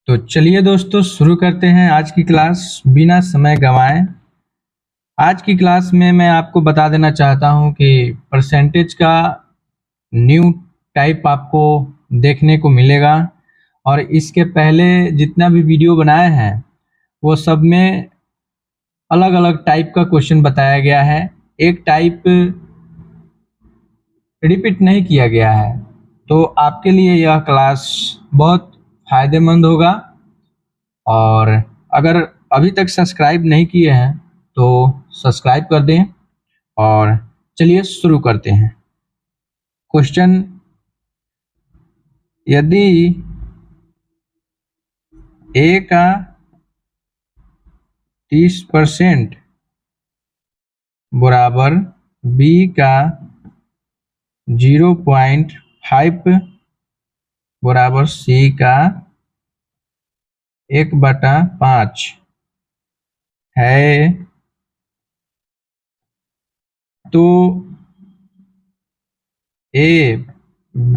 तो चलिए दोस्तों शुरू करते हैं आज की क्लास बिना समय गंवाए। आज की क्लास में मैं आपको बता देना चाहता हूं कि परसेंटेज का न्यू टाइप आपको देखने को मिलेगा और इसके पहले जितना भी वीडियो बनाए हैं वो सब में अलग अलग टाइप का क्वेश्चन बताया गया है। एक टाइप रिपीट नहीं किया गया है, तो आपके लिए यह क्लास बहुत फायदेमंद होगा। और अगर अभी तक सब्सक्राइब नहीं किए हैं तो सब्सक्राइब कर दें और चलिए शुरू करते हैं। क्वेश्चन, यदि A का 30% बराबर B का 0.5 बराबर C का 1/5 है, तो A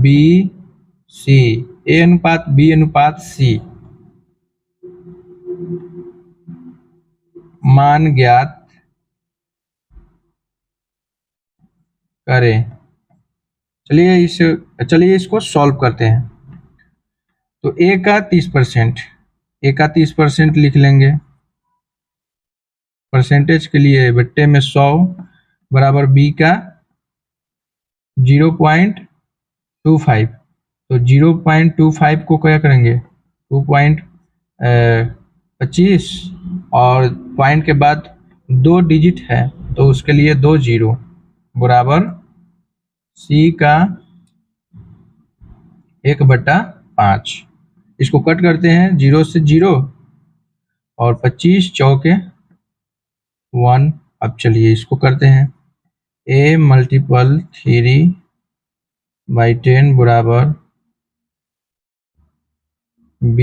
B C A अनुपात B अनुपात C मान ज्ञात करें। चलिए इसको सॉल्व करते हैं। तो A का 30% लिख लेंगे। परसेंटेज के लिए बट्टे में 100 बराबर B का 0.25। तो 0.25 को क्या करेंगे 2.25 और पॉइंट के बाद 2 डिजिट है तो उसके लिए 2 जीरो बराबर C का 1/5। इसको कट करते हैं, 0 से 0 और 25 चौके 1। अब चलिए इसको करते हैं, A मल्टीपल 3/10 बराबर B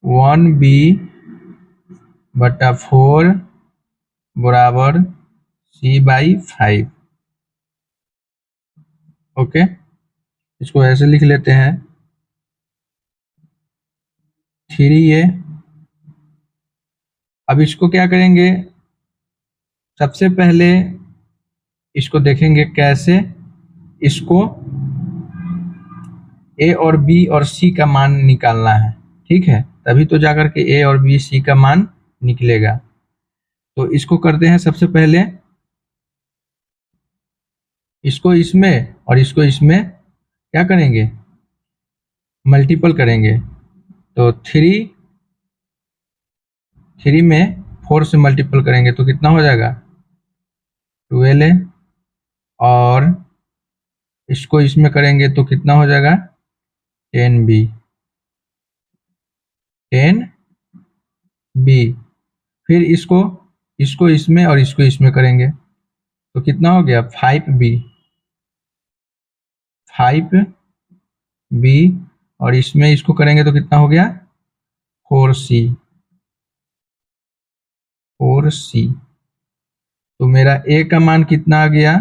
1B/4 बराबर C/5। ओके, इसको ऐसे लिख लेते हैं 3A। अब इसको क्या करेंगे, सबसे पहले इसको देखेंगे कैसे इसको A और B और C का मान निकालना है। ठीक है, तभी तो जाकर के A और B C का मान निकलेगा। तो इसको करते हैं, सबसे पहले इसको इसमें और इसको इसमें क्या करेंगे, मल्टीपल करेंगे। तो 3 में 4 से मल्टीपल करेंगे तो कितना हो जाएगा 12A, और इसको इसमें करेंगे तो कितना हो जाएगा 10B। फिर इसको इसमें और इसको इसमें करेंगे तो कितना हो गया 5B। और इसमें इसको करेंगे तो कितना हो गया 4C। तो मेरा A का मान कितना आ गया,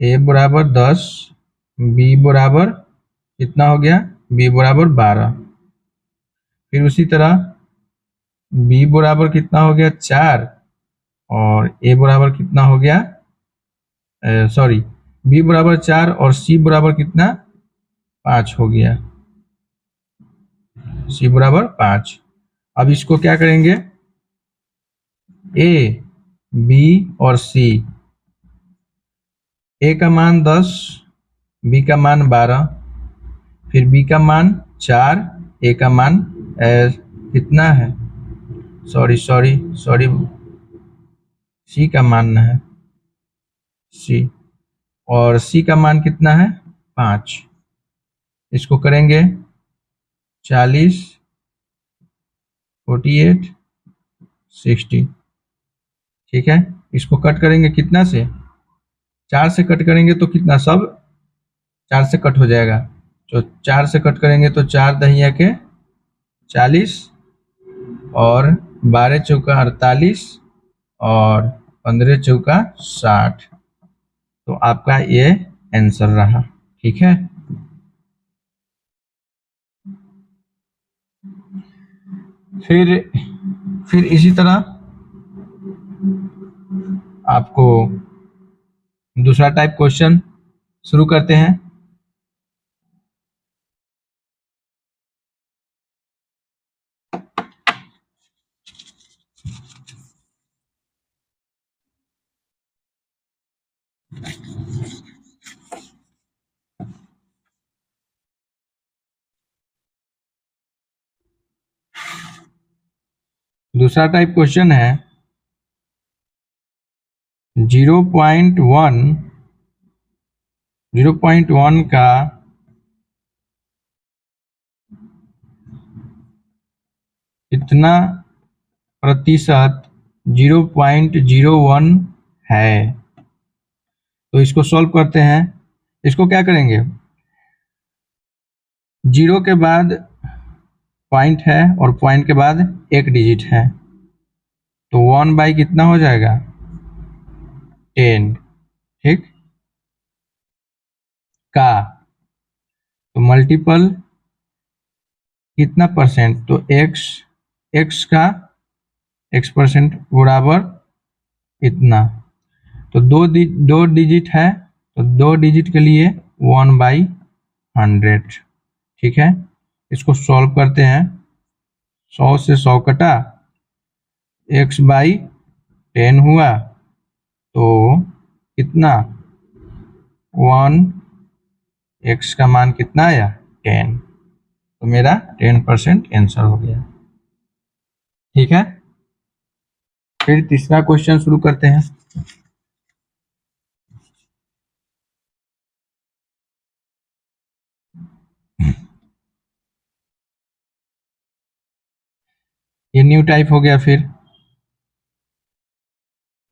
A बराबर 10, B बराबर कितना हो गया, B बराबर 12। फिर उसी तरह B बराबर कितना हो गया 4 और A बराबर कितना हो गया, सॉरी, B बराबर 4 और C बराबर कितना 5 हो गया, C बराबर 5। अब इसको क्या करेंगे, A B और C, A का मान 10, B का मान 12, फिर B का मान 4, A का मान कितना है, सॉरी, C का मान है C, और C का मान कितना है 5। इसको करेंगे 40, 48, 60। ठीक है, इसको कट करेंगे कितना से, 4 से कट करेंगे तो कितना, सब 4 से कट हो जाएगा। तो 4 से कट करेंगे तो 4 दहिया के 40 और 12 चौका 48 और 15 चौका 60। तो आपका ये आंसर रहा। ठीक है, फिर इसी तरह आपको दूसरा टाइप क्वेश्चन शुरू करते हैं। दूसरा टाइप क्वेश्चन है 0.1 का कितना प्रतिशत 0.01 है। तो इसको सॉल्व करते हैं। इसको क्या करेंगे, 0 के बाद पॉइंट है और पॉइंट के बाद एक डिजिट है, तो 1 बाई कितना हो जाएगा 10, ठीक, का, तो मल्टीपल कितना परसेंट, तो x का x% बराबर इतना, तो दो डिजिट है, तो 2 डिजिट के लिए 1/100, ठीक है। इसको सॉल्व करते हैं। 100 से 100 कटा, x/10 हुआ, तो कितना 1, x का मान कितना आया 10, तो मेरा 10% आंसर हो गया, ठीक है। फिर तीसरा क्वेश्चन शुरू करते हैं। ये न्यू टाइप हो गया। फिर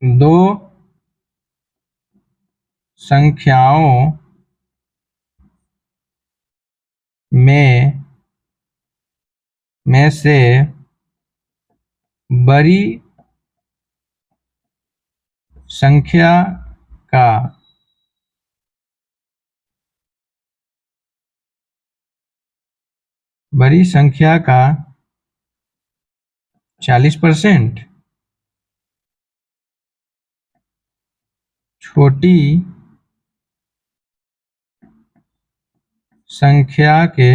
दो संख्याओं में से बड़ी संख्या का बड़ी संख्या का 40%, छोटी संख्या के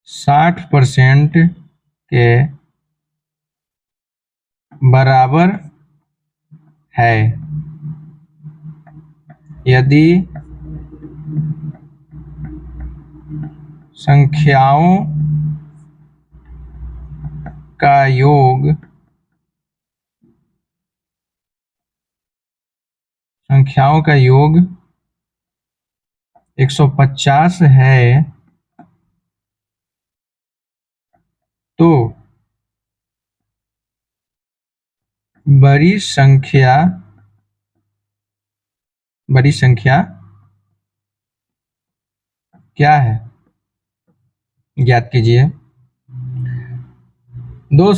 60% के बराबर है यदि संख्याओं का योग 150 है, तो बड़ी संख्या क्या है, ज्ञात कीजिए। दो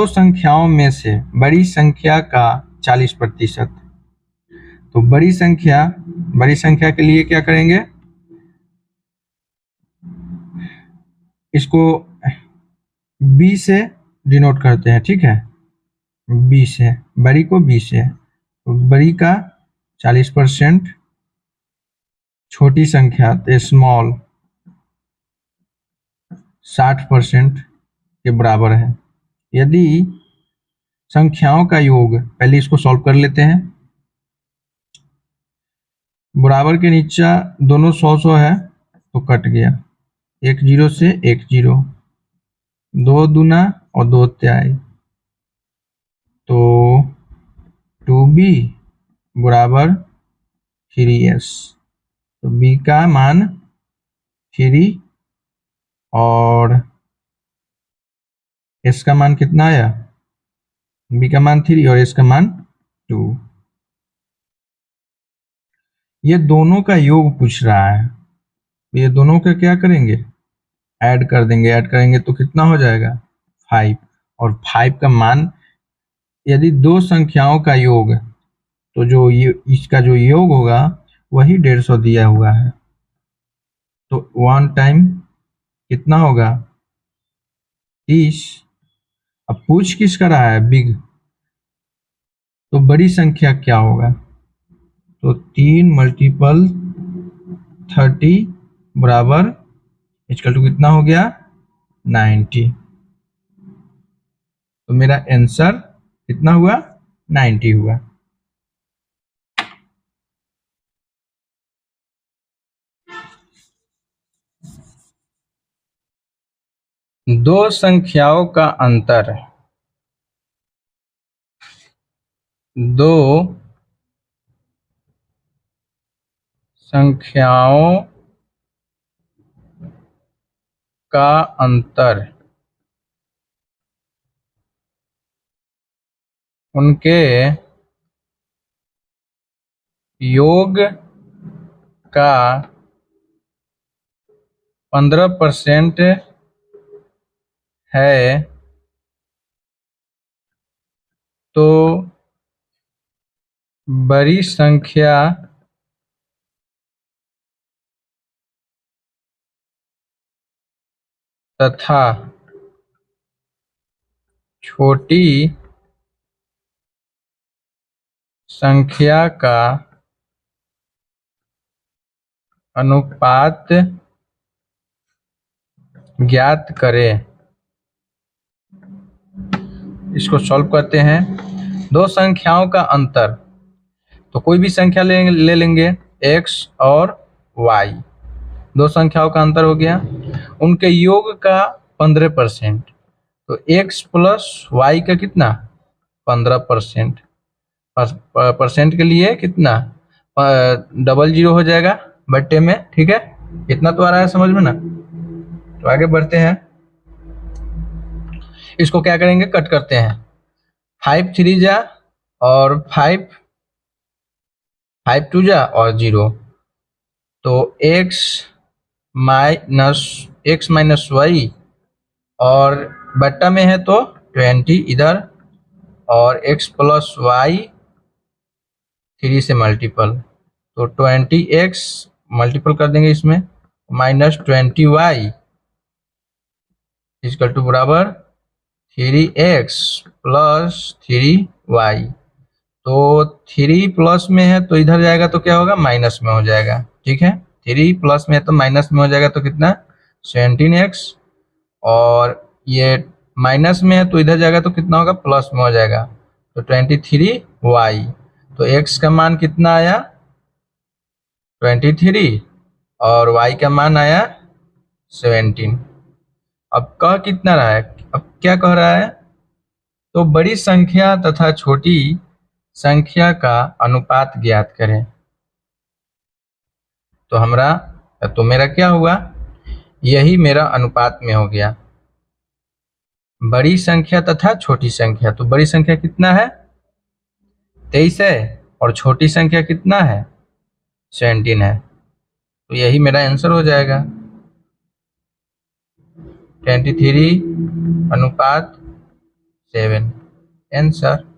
संख्याओं में से बड़ी संख्या का 40%, तो बड़ी संख्या के लिए क्या करेंगे, इसको b से डिनोट करते हैं, ठीक है, b से, बड़ी को b से, तो बड़ी का 40%, छोटी संख्या तो स्मॉल 60% के बराबर है यदि संख्याओं का योग, पहले इसको सॉल्व कर लेते हैं। बराबर के नीचे दोनों 100 है, तो कट गया, 1 0 से 1 0, 2 दूना और 2 त्याई, तो 2b बराबर 3s, तो b का मान 3 और s का मान कितना आया, b का मान 3 और s का मान 2। ये दोनों का योग पूछ रहा है, ये दोनों का क्या करेंगे, ऐड कर देंगे, ऐड करेंगे तो कितना हो जाएगा 5, और 5 का मान, यदि दो संख्याओं का योग, तो जो इसका जो योग होगा वही 150 दिया हुआ है, तो 1 टाइम कितना होगा 30। अब पूछ किसका रहा है बिग, तो बड़ी संख्या क्या होगा, तो 3 मल्टीपल 30 बराबर इक्वल टू कितना हो गया 90। तो मेरा आंसर कितना हुआ 90 हुआ। दो संख्याओं का अंतर, दो संख्याओं का अंतर उनके योग का 15% है तो बड़ी संख्या तथा छोटी संख्या का अनुपात ज्ञात करें। इसको सॉल्व करते हैं। दो संख्याओं का अंतर, तो कोई भी संख्या ले लेंगे x और y, दो संख्याओं का अंतर हो गया, उनके योग का 15%, तो x प्लस y का कितना 15%, परसेंट के लिए कितना 00 हो जाएगा बट्टे में, ठीक है, इतना तो आ रहा है समझ में ना। तो आगे बढ़ते हैं, इसको क्या करेंगे कट करते हैं, 5 3 जा और 5 5 2 जा और 0, तो x माइनस y और बट्टा में है तो 20 इधर और x प्लस y 3 से मल्टीपल, तो 20x मल्टीपल कर देंगे इसमें माइनस 20y इक्वल टू बराबर 3x प्लस 3y, तो 3 प्लस में है तो इधर जाएगा तो क्या होगा माइनस में हो जाएगा, ठीक है, 3 प्लस में है तो माइनस में हो जाएगा तो कितना 17x, और ये माइनस में है तो इधर जाएगा तो कितना होगा प्लस में हो जाएगा, तो 23y, तो x का मान कितना आया 23 और y का मान आया 17। अब कह कितना रहा है, अब क्या कह रहा है, तो बड़ी संख्या तथा छोटी संख्या का अनुपात ज्ञात करें। तो मेरा क्या हुआ, यही मेरा अनुपात में हो गया, बड़ी संख्या तथा छोटी संख्या, तो बड़ी संख्या कितना है 23 है और छोटी संख्या कितना है 17 है, तो यही मेरा आंसर हो जाएगा 23 अनुपात 7 आंसर।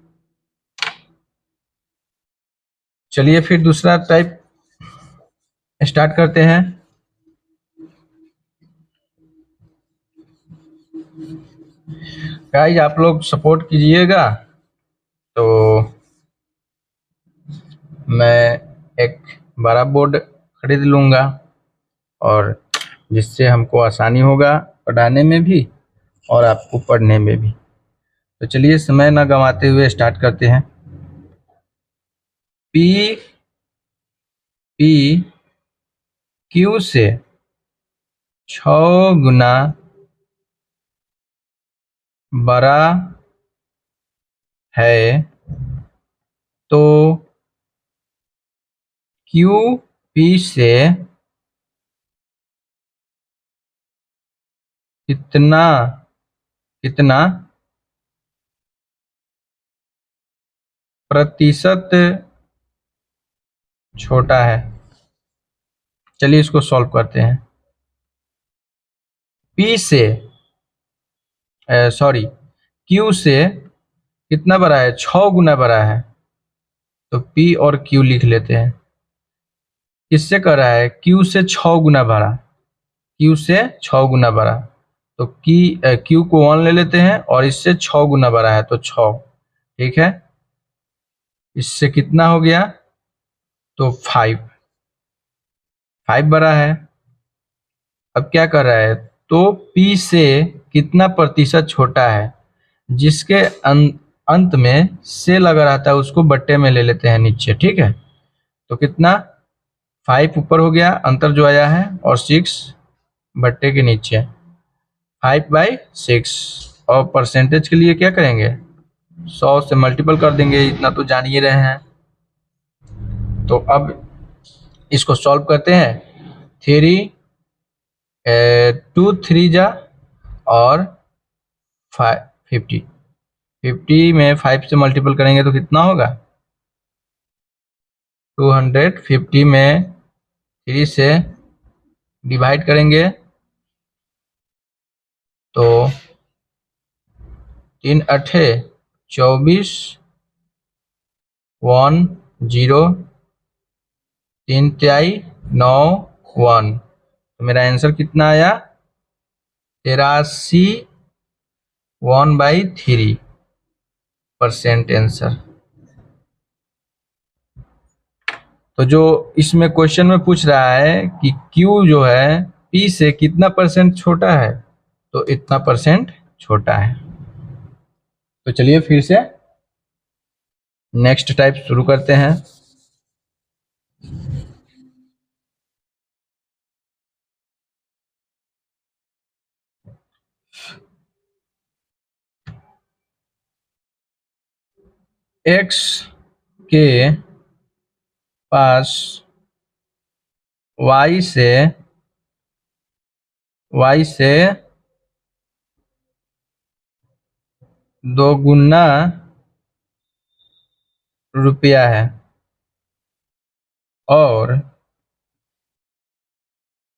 चलिए फिर दूसरा टाइप स्टार्ट करते हैं। गाइस आप लोग सपोर्ट कीजिएगा तो मैं एक बड़ा बोर्ड खरीद लूँगा और जिससे हमको आसानी होगा पढ़ाने में भी और आपको पढ़ने में भी। तो चलिए समय ना गंवाते हुए स्टार्ट करते हैं। P Q से 6 गुना बड़ा है तो Q P से कितना प्रतिशत छोटा है। चलिए इसको सॉल्व करते हैं। Q से कितना बड़ा है 6 गुना बड़ा है, तो P और Q लिख लेते हैं। किससे कर रहा है Q से 6 गुना बड़ा, क्यू से 6 गुना बड़ा, तो क्यू को 1 ले लेते हैं और इससे 6 गुना बड़ा है तो 6, ठीक है। इससे कितना हो गया, तो 5 बड़ा है। अब क्या कर रहा है, तो P से कितना प्रतिशत छोटा है, जिसके अंत में से लगा रहता है उसको बट्टे में ले लेते हैं नीचे, ठीक है। तो कितना, 5 ऊपर हो गया अंतर जो आया है, और 6 बट्टे के नीचे, 5/6। और परसेंटेज के लिए क्या करेंगे, 100 से मल्टीपल कर देंगे, इतना तो जान ही रहे हैं। तो अब इसको सॉल्व करते हैं। 2 3 जा और 50 में 5 से मल्टीपल करेंगे तो कितना होगा, 250 में 3 से डिवाइड करेंगे तो 3 अठे 24, 1 0, 3 तिहाई 9 1। तो मेरा आंसर कितना आया, 83 1/3% आंसर। तो जो इसमें क्वेश्चन में पूछ रहा है कि Q जो है P से कितना परसेंट छोटा है, तो इतना परसेंट छोटा है। तो चलिए फिर से नेक्स्ट टाइप शुरू करते हैं। x के पास y से 2 गुना रुपया है, और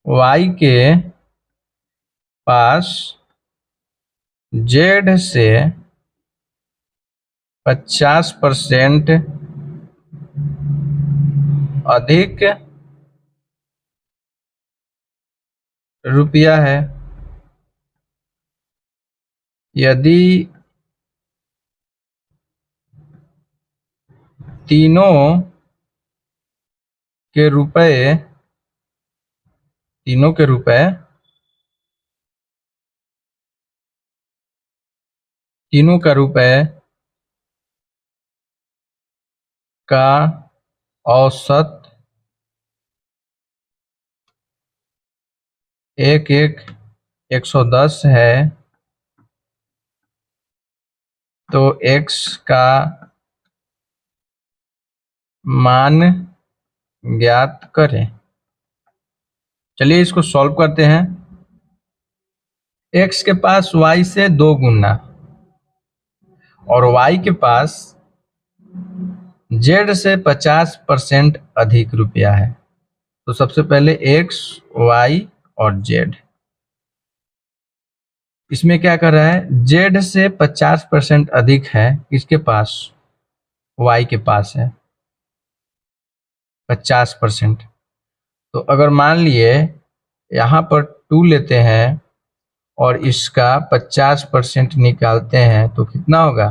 y के पास z से 50% अधिक रुपया है। यदि तीनों के रुपए का औसत 110 है, तो x का मान ज्ञात करें। चलिए इसको सॉल्व करते हैं। x के पास y से 2 गुना और y के पास z से 50% अधिक रुपया है। तो सबसे पहले x, y और z। इसमें क्या कर रहा है, z से 50% अधिक है, किसके पास, y के पास है 50%। तो अगर मान लिए यहाँ पर 2 लेते हैं और इसका 50% निकालते हैं तो कितना होगा,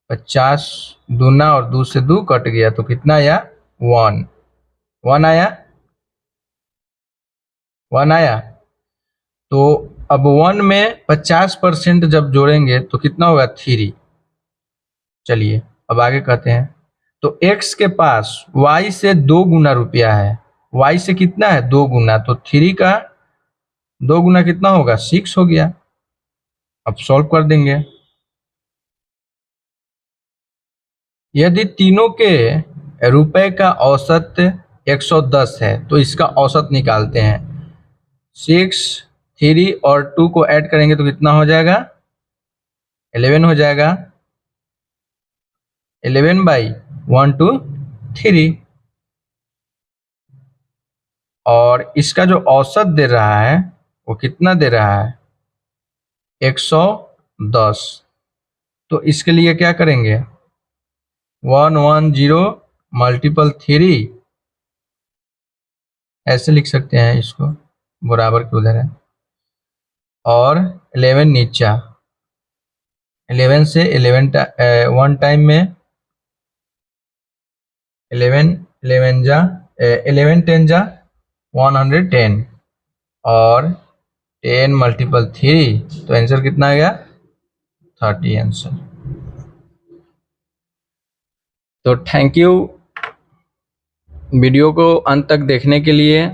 50 दूना और 2 से 2 कट गया तो कितना आया, 1 आया, 1 आया। तो अब 1 में 50% जब जोड़ेंगे तो कितना होगा, 3। चलिए अब आगे कहते हैं। तो x के पास y से 2 गुना रुपया है, y से कितना है, 2 गुना, तो 3 का 2 गुना कितना होगा, 6 हो गया। अब सॉल्व कर देंगे। यदि तीनों के रुपए का औसत 110 है तो इसका औसत निकालते हैं। 6, 3 और 2 को ऐड करेंगे तो कितना हो जाएगा, 11 हो जाएगा। 11/1 2 3। और इसका जो औसत दे रहा है वो कितना दे रहा है, 110। तो इसके लिए क्या करेंगे, 110 मल्टीपल 3, ऐसे लिख सकते हैं इसको। बराबर के उधर है, और 11 नीचा, 11 से 1 टाइम में 11 जा 11 10 जा 110, और 10 मल्टीपल 3, तो आंसर कितना आ गया 30 आंसर। तो थैंक यू वीडियो को अंत तक देखने के लिए।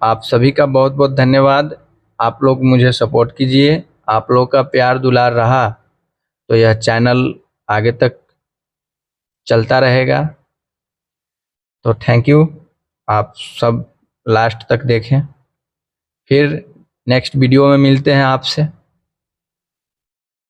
आप सभी का बहुत बहुत धन्यवाद। आप लोग मुझे सपोर्ट कीजिए, आप लोग का प्यार दुलार रहा तो यह चैनल आगे तक चलता रहेगा। तो थैंक यू, आप सब लास्ट तक देखें। फिर नेक्स्ट वीडियो में मिलते हैं आपसे।